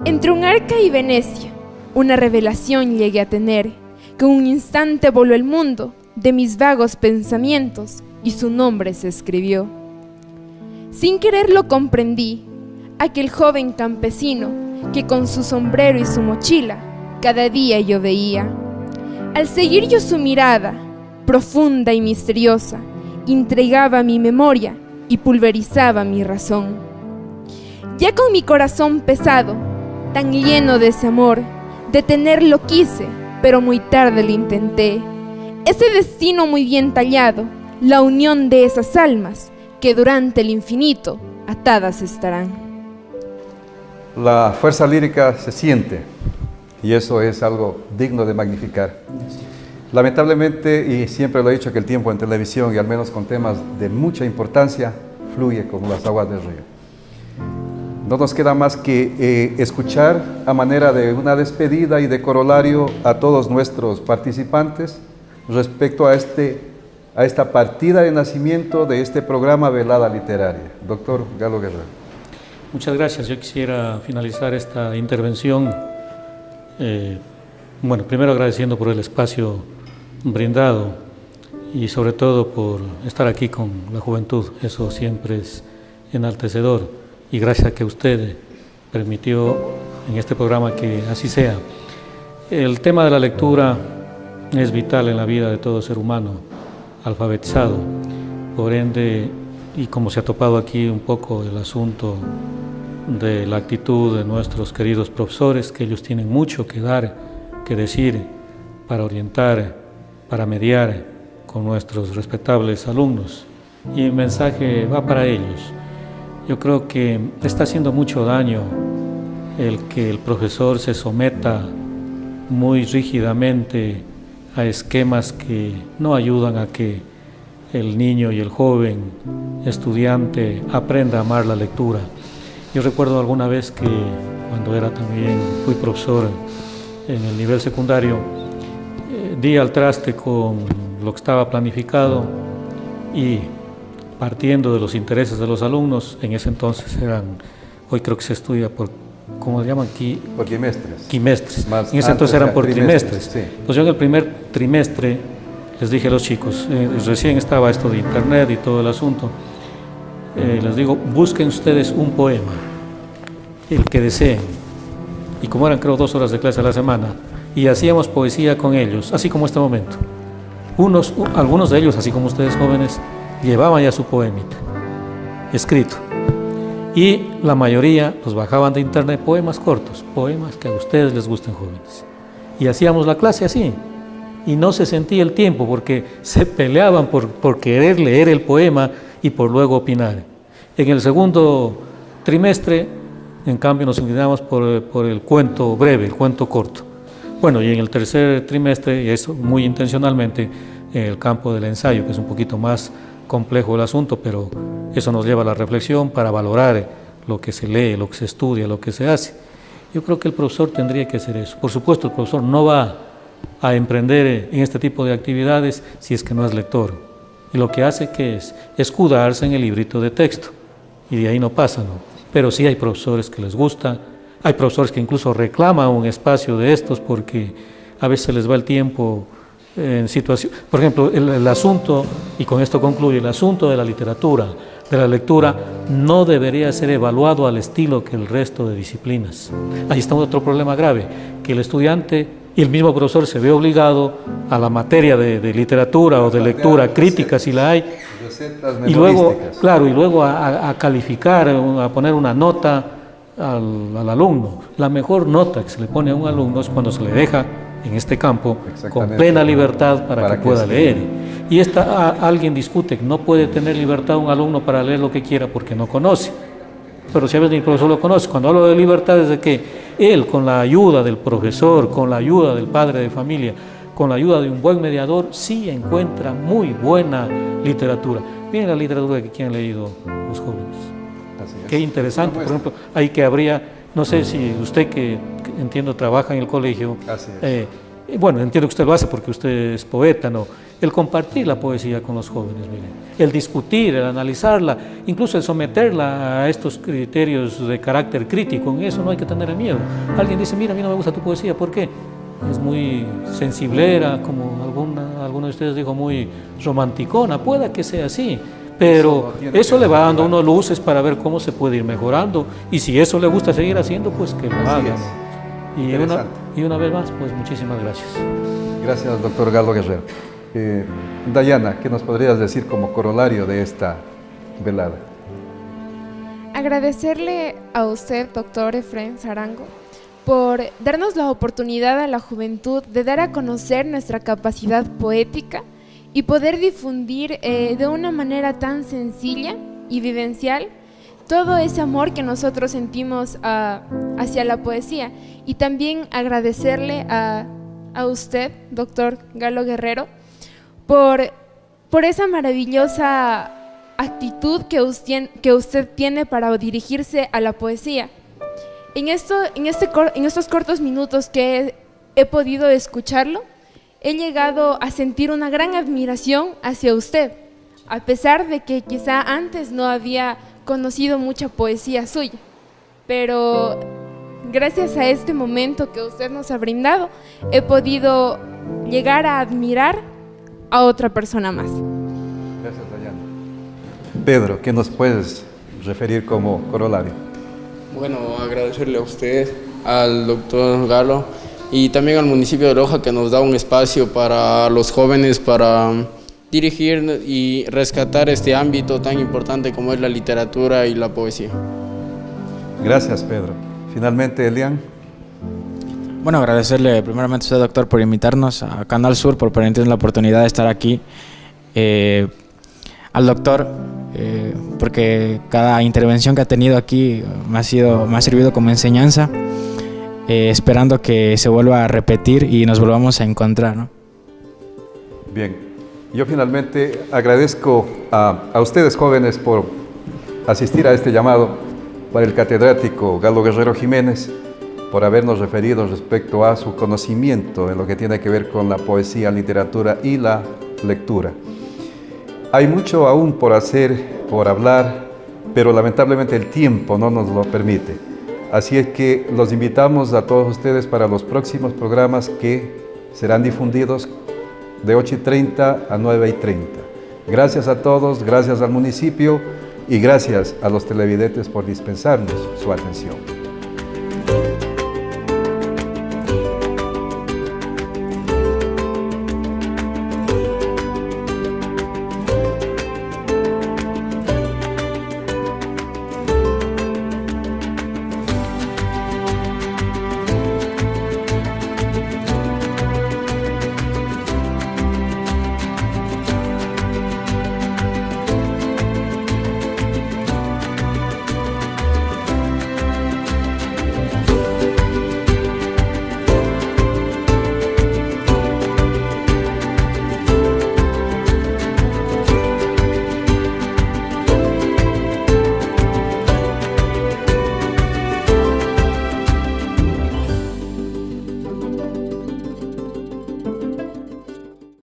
Entre un arca y Venecia, una revelación llegué a tener, que un instante voló el mundo de mis vagos pensamientos y su nombre se escribió. Sin quererlo comprendí, aquel joven campesino que con su sombrero y su mochila cada día yo veía. Al seguir yo su mirada, profunda y misteriosa, intrigaba mi memoria y pulverizaba mi razón. Ya con mi corazón pesado, tan lleno de ese amor, detenerlo quise, pero muy tarde lo intenté. Ese destino muy bien tallado, la unión de esas almas, que durante el infinito atadas estarán.
La fuerza lírica se siente y eso es algo digno de magnificar. Lamentablemente, y siempre lo he dicho, que el tiempo en televisión, y al menos con temas de mucha importancia, fluye como las aguas del río. No nos queda más que escuchar a manera de una despedida y de corolario a todos nuestros participantes respecto a esta partida de nacimiento de este programa Velada Literaria. Doctor Galo Guerrero.
Muchas gracias. Yo quisiera finalizar esta intervención, primero agradeciendo por el espacio brindado y sobre todo por estar aquí con la juventud. Eso siempre es enaltecedor y gracias a que usted permitió en este programa que así sea. El tema de la lectura es vital en la vida de todo ser humano alfabetizado. Por ende, y como se ha topado aquí un poco el asunto de la actitud de nuestros queridos profesores, que ellos tienen mucho que dar, que decir, para orientar, para mediar con nuestros respetables alumnos. Y el mensaje va para ellos. Yo creo que está haciendo mucho daño el que el profesor se someta muy rígidamente a esquemas que no ayudan a que el niño y el joven estudiante aprenda a amar la lectura. Yo recuerdo alguna vez que cuando fui profesor en el nivel secundario, di al traste con lo que estaba planificado y partiendo de los intereses de los alumnos, en ese entonces hoy creo que se estudia por, ¿cómo se llaman aquí?
Por quimestres.
Quimestres.
Más
en ese entonces eran por trimestres.
Sí.
Pues yo en el primer trimestre les dije a los chicos, recién estaba esto de internet y todo el asunto, les digo, busquen ustedes un poema, el que deseen. Y como eran creo 2 horas de clase a la semana, y hacíamos poesía con ellos, así como este momento. Algunos de ellos, así como ustedes jóvenes, llevaban ya su poemita escrito. Y la mayoría los bajaban de internet, poemas cortos, poemas que a ustedes les gusten, jóvenes. Y hacíamos la clase así. Y no se sentía el tiempo porque se peleaban por querer leer el poema y por luego opinar. En el segundo trimestre, en cambio, nos inclinamos por el cuento breve, el cuento corto. Bueno, y en el tercer trimestre, y eso muy intencionalmente, en el campo del ensayo, que es un poquito más complejo el asunto, pero eso nos lleva a la reflexión para valorar lo que se lee, lo que se estudia, lo que se hace. Yo creo que el profesor tendría que hacer eso. Por supuesto, el profesor no va a emprender en este tipo de actividades si es que no es lector. Y lo que hace que es escudarse en el librito de texto. Y de ahí no pasa, ¿no? Pero sí hay profesores que les gusta, hay profesores que incluso reclaman un espacio de estos porque a veces les va el tiempo en situación. Por ejemplo, el asunto, y con esto concluye, el asunto de la literatura, de la lectura, no debería ser evaluado al estilo que el resto de disciplinas. Ahí está otro problema grave, que el estudiante y el mismo profesor se ve obligado a la materia de literatura o de lectura crítica, si la hay, y luego, claro, y luego a calificar, a poner una nota al alumno. La mejor nota que se le pone a un alumno es cuando se le deja en este campo con plena libertad para que pueda leer. Y alguien discute que no puede tener libertad un alumno para leer lo que quiera porque no conoce. Pero si a veces ni el profesor lo conoce. Cuando hablo de libertad es de que él, con la ayuda del profesor, con la ayuda del padre de familia, con la ayuda de un buen mediador, sí encuentra muy buena literatura. Miren la literatura que han leído los jóvenes. Qué interesante. Por ejemplo, ahí que habría, no sé si usted que entiendo trabaja en el colegio, bueno, entiendo que usted lo hace porque usted es poeta, ¿no? El compartir la poesía con los jóvenes, miren, el discutir, el analizarla, incluso el someterla a estos criterios de carácter crítico, en eso no hay que tener miedo. Alguien dice, mira, a mí no me gusta tu poesía, ¿por qué? Es muy sensiblera, como alguno de ustedes dijo, muy romanticona, pueda que sea así, pero eso le va dando a uno luces para ver cómo se puede ir mejorando, y si eso le gusta seguir haciendo, pues que lo haga. Y una vez más, pues muchísimas gracias.
Gracias, doctor Galo Guerrero. Dayana, ¿qué nos podrías decir como corolario de esta velada?
agradecerle a usted, doctor Efrén Sarango, por darnos la oportunidad a la juventud de dar a conocer nuestra capacidad poética y poder difundir de una manera tan sencilla y vivencial todo ese amor que nosotros sentimos hacia la poesía. Y también agradecerle a usted, doctor Galo Guerrero, por esa maravillosa actitud que usted tiene para dirigirse a la poesía. En estos cortos minutos que he podido escucharlo, he llegado a sentir una gran admiración hacia usted, a pesar de que quizá antes no había conocido mucha poesía suya, pero gracias a este momento que usted nos ha brindado, he podido llegar a admirar a otra persona más.
Gracias, Dayana. Pedro, ¿qué nos puedes referir como corolario?
Bueno, agradecerle a usted, al doctor Galo y también al municipio de Loja, que nos da un espacio para los jóvenes para dirigir y rescatar este ámbito tan importante como es la literatura y la poesía.
Gracias, Pedro. Finalmente, Elian.
Bueno, agradecerle primeramente a usted, doctor, por invitarnos a Canal Sur, por permitirnos la oportunidad de estar aquí. Al doctor, porque cada intervención que ha tenido aquí me ha servido como enseñanza, esperando que se vuelva a repetir y nos volvamos a encontrar, ¿no?
Bien, yo finalmente agradezco a ustedes jóvenes por asistir a este llamado, para el catedrático Galo Guerrero Jiménez, por habernos referido respecto a su conocimiento en lo que tiene que ver con la poesía, literatura y la lectura. Hay mucho aún por hacer, por hablar, pero lamentablemente el tiempo no nos lo permite. Así es que los invitamos a todos ustedes para los próximos programas que serán difundidos de 8:30 a 9:30. Gracias a todos, gracias al municipio y gracias a los televidentes por dispensarnos su atención.